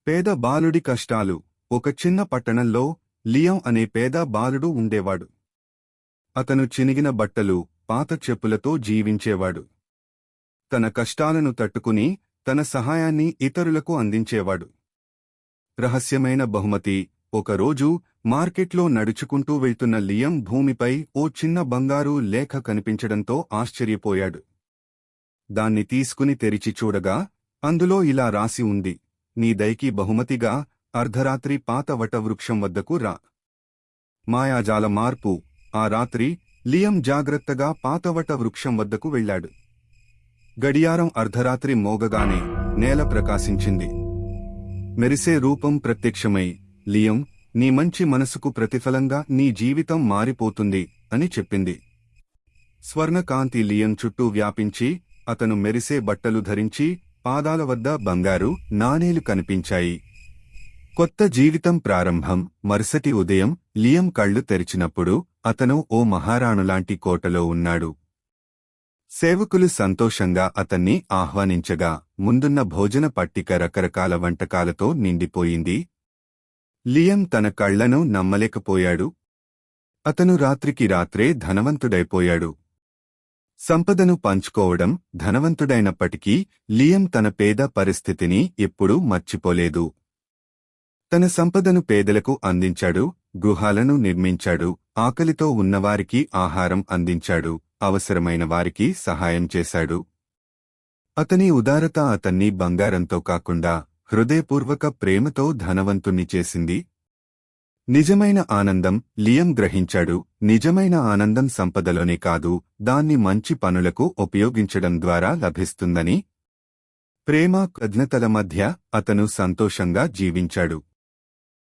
పేద బాలుడి కష్టాలు. ఒక చిన్న పట్టణంలో లియం అనే పేద బాలుడు ఉండేవాడు. అతను చినిగిన బట్టలు, పాత చెప్పులతో జీవించేవాడు. తన కష్టాలను తట్టుకుని తన సహాయాన్ని ఇతరులకు అందించేవాడు. రహస్యమైన బహుమతి. ఒకరోజు మార్కెట్లో నడుచుకుంటూ వెళ్తున్న లియం భూమిపై ఓ చిన్న బంగారు లేఖ కనిపించడంతో ఆశ్చర్యపోయాడు. దాన్ని తీసుకుని తెరిచి చూడగా అందులో ఇలా రాసి ఉంది: నీ దయకి బహుమతిగా అర్ధరాత్రి పాత వటవృక్షం వద్దకు రా. మాయాజాల మార్పు. ఆ రాత్రి లియం జాగ్రత్తగా పాతవట వృక్షం వద్దకు వెళ్లాడు. గడియారం అర్ధరాత్రి మోగగానే నేల ప్రకాశించింది. మెరిసే రూపం ప్రత్యక్షమై, లియం, నీ మంచి మనసుకు ప్రతిఫలంగా నీ జీవితం మారిపోతుంది అని చెప్పింది. స్వర్ణకాంతి లియం చుట్టూ వ్యాపించి అతను మెరిసే బట్టలు ధరించి పాదాల వద్ద బంగారు నాణేలు కనిపించాయి. కొత్త జీవితం ప్రారంభం. మరుసటి ఉదయం లియం కళ్ళు తెరిచినప్పుడు అతను ఓ మహారాణులాంటి కోటలో ఉన్నాడు. సేవకులు సంతోషంగా అతన్ని ఆహ్వానించగా ముందున్న భోజన పట్టిక రకరకాల వంటకాలతో నిండిపోయింది. లియం తన కళ్లను నమ్మలేకపోయాడు. అతను రాత్రికి రాత్రే ధనవంతుడైపోయాడు. సంపదను పంచుకోవడం. ధనవంతుడైనప్పటికీ లియం తన పేద పరిస్థితిని ఎప్పుడూ మర్చిపోలేదు. తన సంపదను పేదలకు అందించాడు, గృహాలను నిర్మించాడు, ఆకలితో ఉన్నవారికి ఆహారం అందించాడు, అవసరమైన వారికి సహాయం చేశాడు. అతని ఉదారత అతన్ని బంగారంతో కాకుండా హృదయపూర్వక ప్రేమతో ధనవంతుణ్ణి చేసింది. నిజమైన ఆనందం. లియం గ్రహించాడు, నిజమైన ఆనందం సంపదలోనే కాదు, దాన్ని మంచి పనులకు ఉపయోగించడం ద్వారా లభిస్తుందని. ప్రేమ, కృతజ్ఞతల మధ్య అతను సంతోషంగా జీవించాడు.